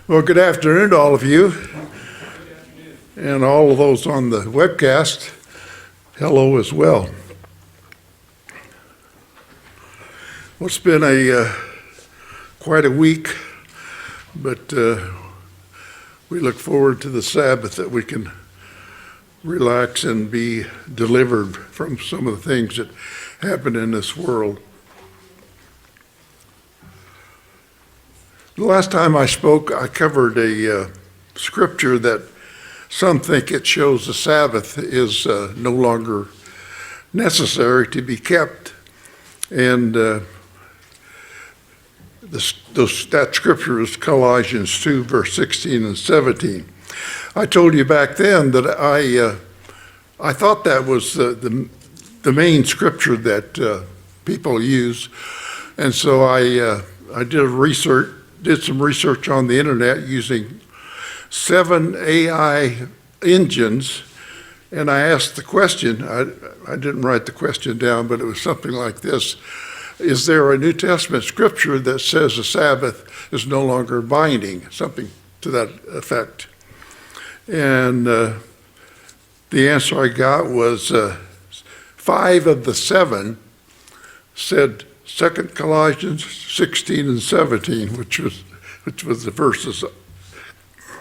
Well, good afternoon to all of you and all of those on the webcast. Hello as well. Well, it's been quite a week, but we look forward to the Sabbath that we can relax and be delivered from some of the things that happen in this world. The last time I spoke, I covered a scripture that some think it shows the Sabbath is no longer necessary to be kept. And that scripture is Colossians 2, verse 16 and 17. I told you back then that I thought that was the main scripture that people use. And so I did some research on the internet using 7 AI engines, and I asked the question, I didn't write the question down, but it was something like this: is there a New Testament scripture that says the Sabbath is no longer binding? Something to that effect. And the answer I got was 5 of the 7 said 2 Colossians 16 and 17, which was the verses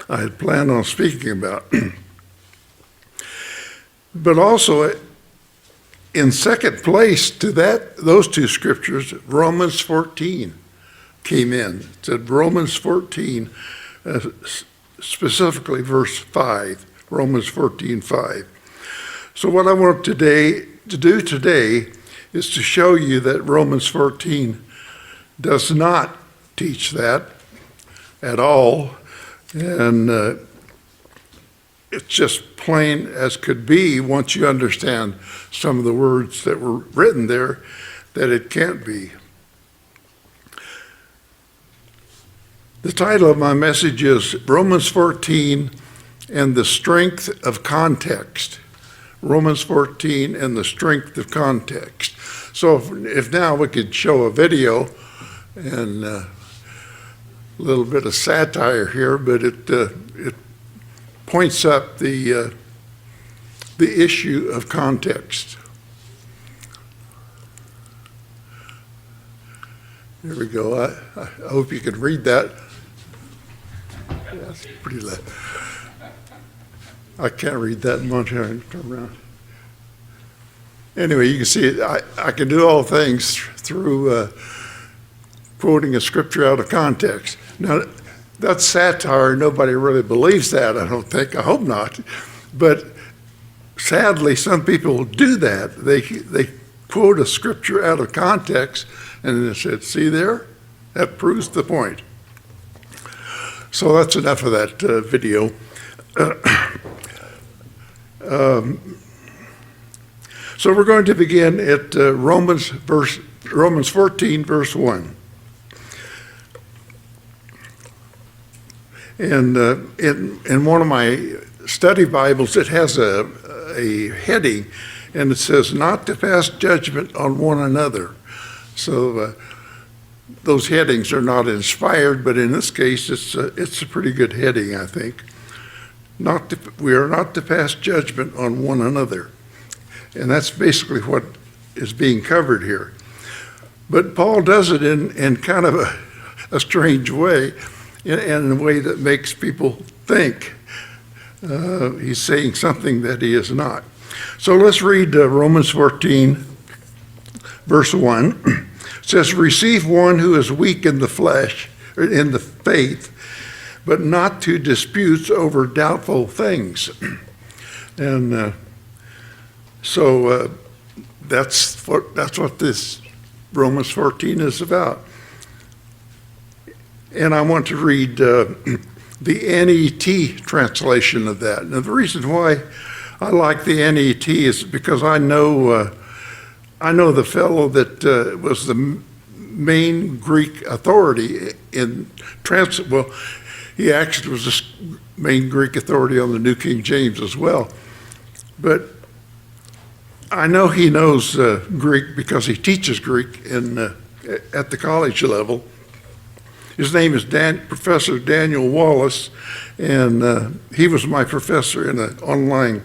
I had planned on speaking about. But also, in second place to those two scriptures, Romans 14 came in. It said Romans 14, specifically verse 5, Romans 14:5. So what I want to do today is to show you that Romans 14 does not teach that at all, and it's just plain as could be once you understand some of the words that were written there, that it can't be. The title of my message is Romans 14 and the Strength of Context. Romans 14 and the Strength of Context. So if now we could show a video, and a little bit of satire here, but it points up the issue of context. There we go. I hope you can read that. Yeah, it's pretty loud. I can't read that much. Turn around. Anyway, you can see it. I can do all things through quoting a scripture out of context. Now, that's satire. Nobody really believes that, I don't think. I hope not. But sadly, some people do that. They quote a scripture out of context, and they said, see there? That proves the point. So that's enough of that video. So we're going to begin at Romans 14, verse 1. And in one of my study Bibles, it has a heading, and it says, not to pass judgment on one another. So those headings are not inspired, but in this case, it's a pretty good heading, I think. We are not to pass judgment on one another. And that's basically what is being covered here. But Paul does it in kind of a strange way, in a way that makes people think he's saying something that he is not. So let's read Romans 14, verse 1. It says, receive one who is weak in the flesh, or in the faith, but not to disputes over doubtful things. And so that's what this Romans 14 is about. And I want to read the NET translation of that. Now, the reason why I like the NET is because I know the fellow that was the main Greek authority in well, he actually was the main Greek authority on the New King James as well. But I know he knows Greek because he teaches Greek at the college level. His name is Professor Daniel Wallace, and he was my professor in an online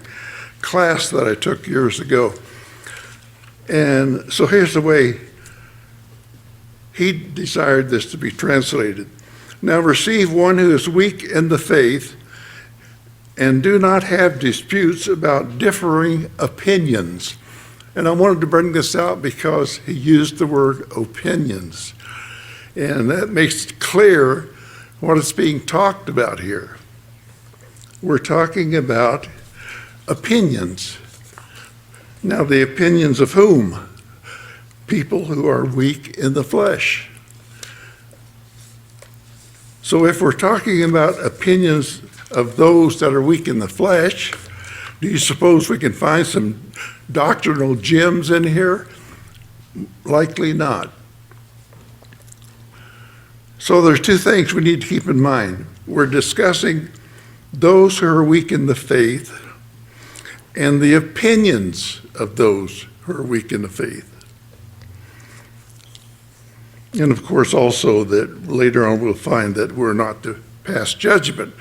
class that I took years ago. And so here's the way he desired this to be translated. Now receive one who is weak in the faith, and do not have disputes about differing opinions. And I wanted to bring this out because he used the word opinions. And that makes it clear what is being talked about here. We're talking about opinions. Now, the opinions of whom? People who are weak in the flesh. So if we're talking about opinions of those that are weak in the flesh, do you suppose we can find some doctrinal gems in here? Likely not. So there's two things we need to keep in mind. We're discussing those who are weak in the faith and the opinions of those who are weak in the faith. And of course also that later on we'll find that we're not to pass judgment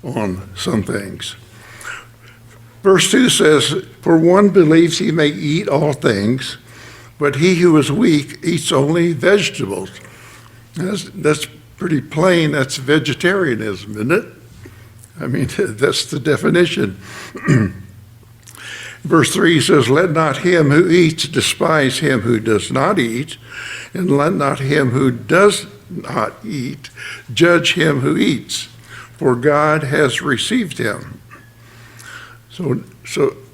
on some things. Verse 2 says, for one believes he may eat all things, but he who is weak eats only vegetables. That's pretty plain. That's vegetarianism, isn't it? I mean, that's the definition. Verse 3 says, let not him who eats despise him who does not eat, and let not him who does not eat judge him who eats, for God has received him. So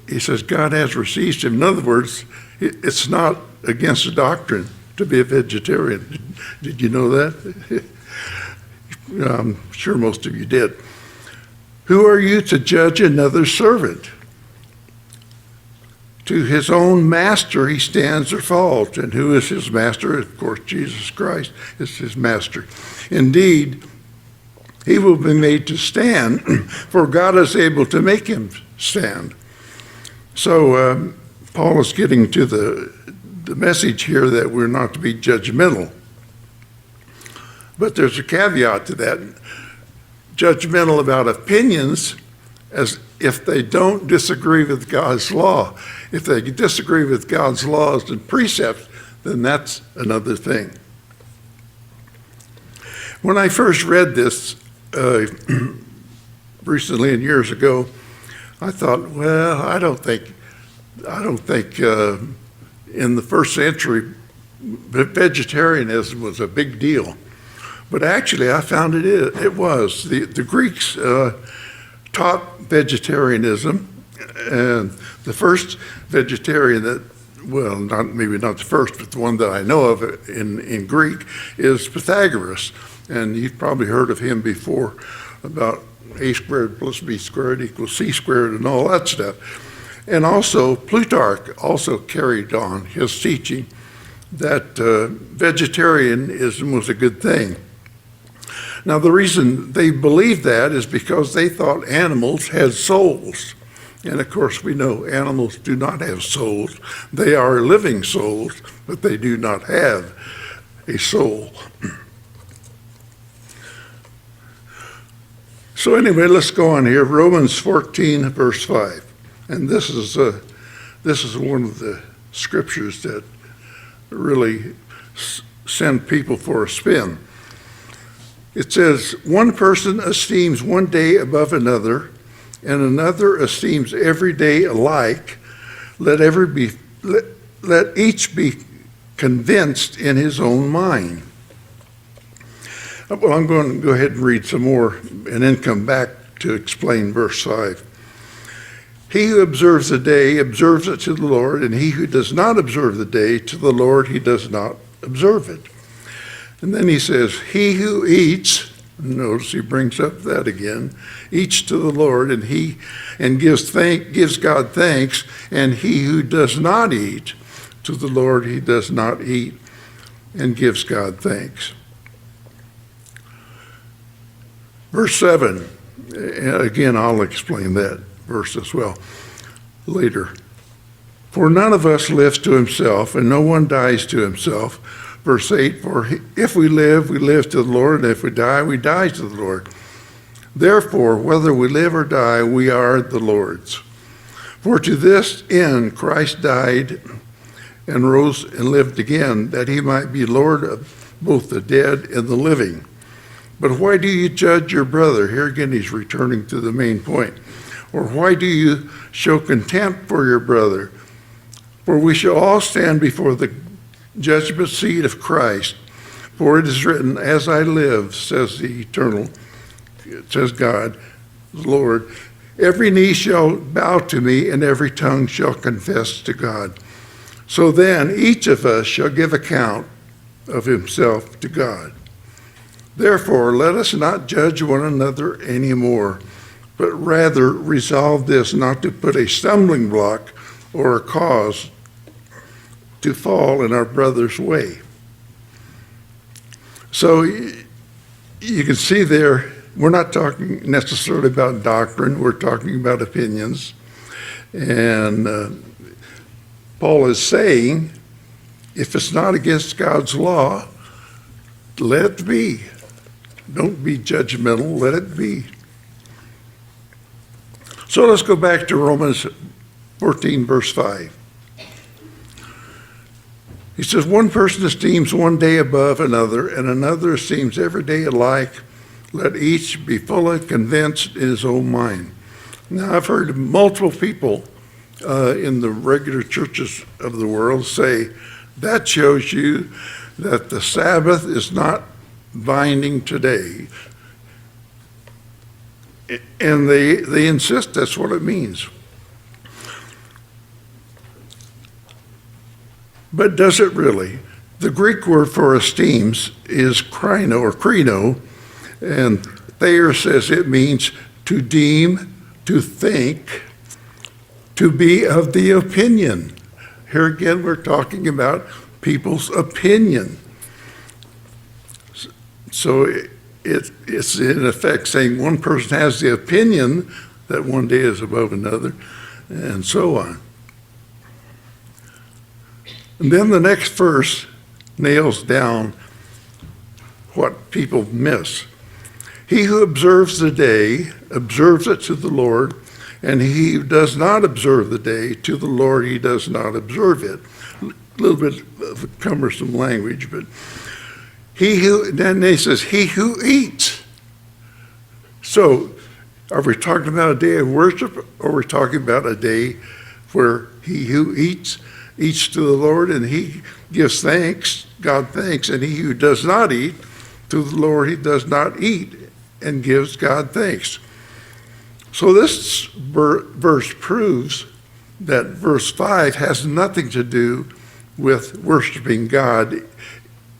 he says God has received him. In other words, it's not against the doctrine to be a vegetarian. Did you know that? I'm sure most of you did. Who are you to judge another servant? To his own master he stands or falls. And who is his master? Of course, Jesus Christ is his master. Indeed, he will be made to stand, for God is able to make him stand. So Paul is getting to the message here that we're not to be judgmental. But there's a caveat to that. Judgmental about opinions as if they don't disagree with God's law. If they disagree with God's laws and precepts, then that's another thing. When I first read this recently and years ago, I thought, well, I don't think in the first century vegetarianism was a big deal. But actually, I found it was. The Greeks taught vegetarianism, and the first vegetarian that, well, maybe not the first, but the one that I know of in Greek is Pythagoras. And you've probably heard of him before about a squared plus b squared equals c squared and all that stuff. And also Plutarch also carried on his teaching that vegetarianism was a good thing. Now, the reason they believed that is because they thought animals had souls. And of course, we know animals do not have souls. They are living souls, but they do not have a soul. So anyway, let's go on here. Romans 14, verse 5. And this is one of the scriptures that really send people for a spin. It says, one person esteems one day above another, and another esteems every day alike. Let each be convinced in his own mind. Well, I'm going to go ahead and read some more and then come back to explain verse 5. He who observes the day observes it to the Lord, and he who does not observe the day to the Lord, he does not observe it. And then he says, he who eats, notice he brings up that again, eats to the Lord, and gives God thanks, and he who does not eat to the Lord, he does not eat and gives God thanks. Verse 7, again, I'll explain that verse as well later. For none of us lives to himself, and no one dies to himself. Verse 8, for if we live to the Lord, and if we die to the Lord. Therefore, whether we live or die, we are the Lord's. For to this end Christ died and rose and lived again, that he might be Lord of both the dead and the living. But why do you judge your brother? Here again, he's returning to the main point. Or why do you show contempt for your brother? For we shall all stand before the judgment seat of Christ. For it is written, as I live, says the eternal, says God, the Lord, every knee shall bow to me, and every tongue shall confess to God. So then each of us shall give account of himself to God. Therefore, let us not judge one another anymore, but rather resolve this, not to put a stumbling block or a cause to fall in our brother's way. So you can see there, we're not talking necessarily about doctrine, we're talking about opinions. And Paul is saying, if it's not against God's law, let it be. Don't be judgmental, let it be. So let's go back to Romans 14, verse 5. He says, one person esteems one day above another, and another esteems every day alike. Let each be fully convinced in his own mind. Now, I've heard multiple people in the regular churches of the world say, that shows you that the Sabbath is not binding today. And they insist that's what it means. But does it really? The Greek word for esteems is krino or krino, and Thayer says it means to deem, to think, to be of the opinion. Here again, we're talking about people's opinion. So it's in effect saying one person has the opinion that one day is above another, and so on. And then the next verse nails down what people miss. He who observes the day observes it to the Lord, and he who does not observe the day, to the Lord he does not observe it. A little bit of cumbersome language, but then he says, he who eats. So are we talking about a day of worship, or are we talking about a day where he who eats to the Lord, and he gives thanks, God thanks, and he who does not eat, to the Lord he does not eat, and gives God thanks. So this verse proves that verse 5 has nothing to do with worshiping God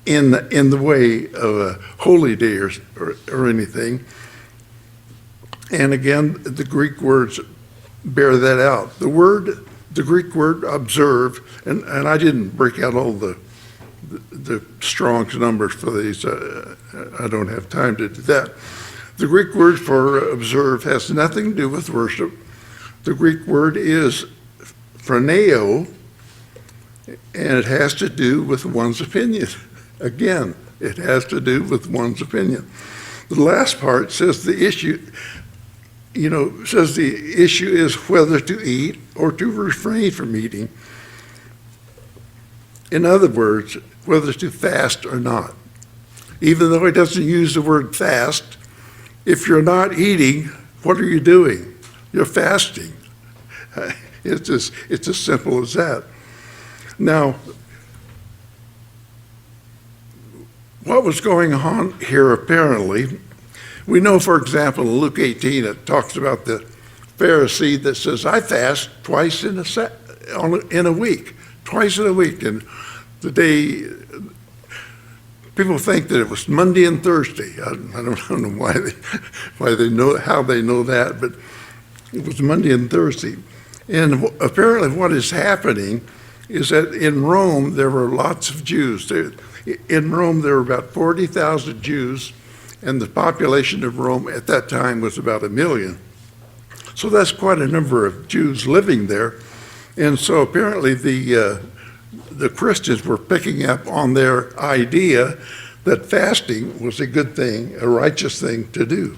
in the way of a holy day or anything. And again, the Greek words bear that out. The Greek word observe, and I didn't break out all the Strong's numbers for these. I don't have time to do that. The Greek word for observe has nothing to do with worship. The Greek word is phroneo, and it has to do with one's opinion. Again, it has to do with one's opinion. The last part says the issue is whether to eat or to refrain from eating. In other words, whether to fast or not. Even though it doesn't use the word fast, if you're not eating, what are you doing? You're fasting. It's as simple as that. Now, what was going on here apparently, we know, for example, in Luke 18, it talks about the Pharisee that says, I fast twice in a week, twice in a week. And the day, people think that it was Monday and Thursday. I don't know why they know, how they know that, but it was Monday and Thursday. And apparently what is happening is that in Rome, there were lots of Jews. In Rome, there were about 40,000 Jews, and the population of Rome at that time was about 1 million. So that's quite a number of Jews living there. And so apparently the the Christians were picking up on their idea that fasting was a good thing, a righteous thing to do.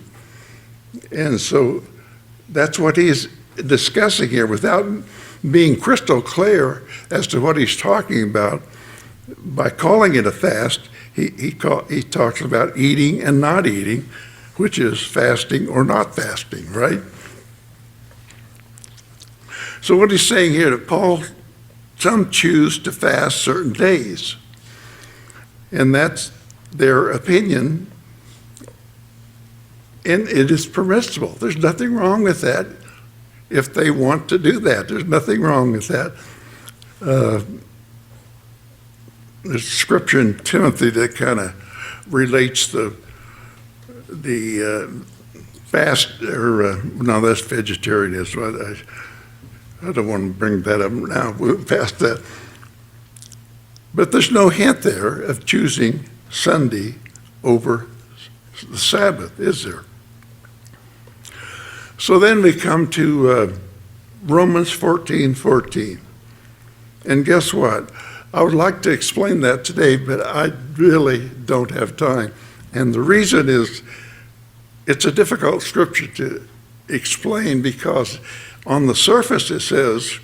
And so that's what he's discussing here without being crystal clear as to what he's talking about. By calling it a fast, he talks about eating and not eating, which is fasting or not fasting, right? So what he's saying here, that some choose to fast certain days, and that's their opinion, and it is permissible. There's nothing wrong with that if they want to do that. There's nothing wrong with that. There's scripture in Timothy that kind of relates the fast, or no, that's vegetarianism. I don't want to bring that up now. We're past that. But there's no hint there of choosing Sunday over the Sabbath, is there? So then we come to Romans 14:14. And guess what? I would like to explain that today, but I really don't have time. And the reason is it's a difficult scripture to explain, because on the surface it says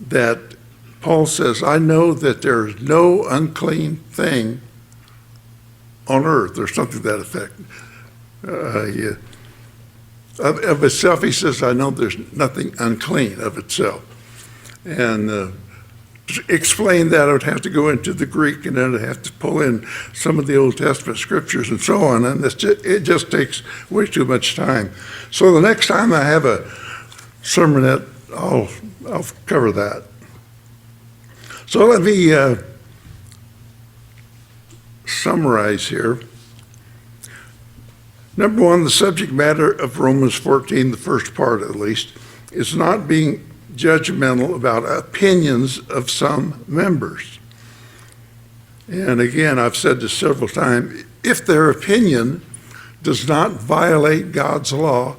that Paul says, I know that there is no unclean thing on earth, or something to that effect. Of itself, he says, I know there's nothing unclean of itself. And to explain that, I would have to go into the Greek, and then I'd have to pull in some of the Old Testament scriptures and so on, and it just takes way too much time. So the next time I have a sermonette, I'll cover that. So let me summarize here. Number one, the subject matter of Romans 14, the first part at least, is not being judgmental about opinions of some members. And again, I've said this several times, if their opinion does not violate God's law,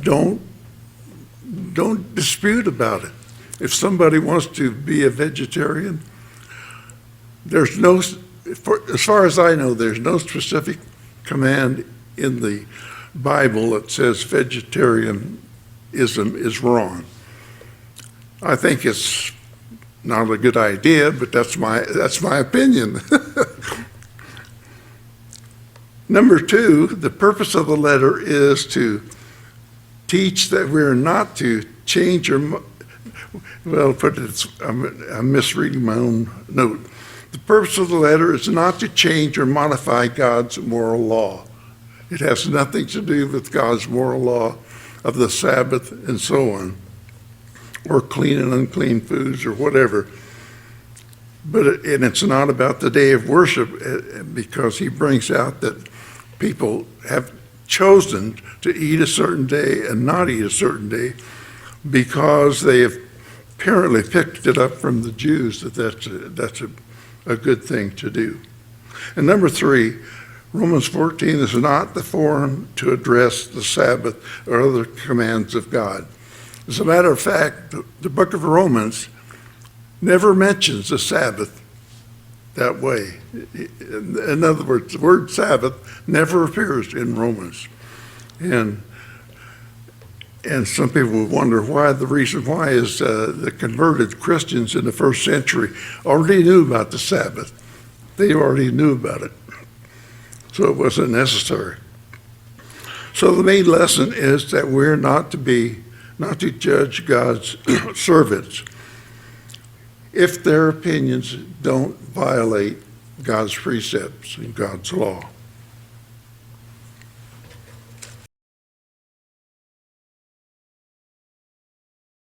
don't dispute about it. If somebody wants to be a vegetarian, there's no, as far as I know, there's no specific command in the Bible that says vegetarianism is wrong. I think it's not a good idea, but that's my opinion. Number two, the purpose of the letter is to teach that we're not to change I'm misreading my own note. The purpose of the letter is not to change or modify God's moral law. It has nothing to do with God's moral law of the Sabbath and so on, or clean and unclean foods or whatever. And it's not about the day of worship, because he brings out that people have chosen to eat a certain day and not eat a certain day because they have apparently picked it up from the Jews that's a good thing to do. And number three, Romans 14 is not the forum to address the Sabbath or other commands of God. As a matter of fact, the book of Romans never mentions the Sabbath that way. In other words, the word Sabbath never appears in Romans. And some people will wonder why. The reason why is the converted Christians in the first century already knew about the Sabbath. They already knew about it. So it wasn't necessary. So the main lesson is that we're not to judge God's servants if their opinions don't violate God's precepts and God's law.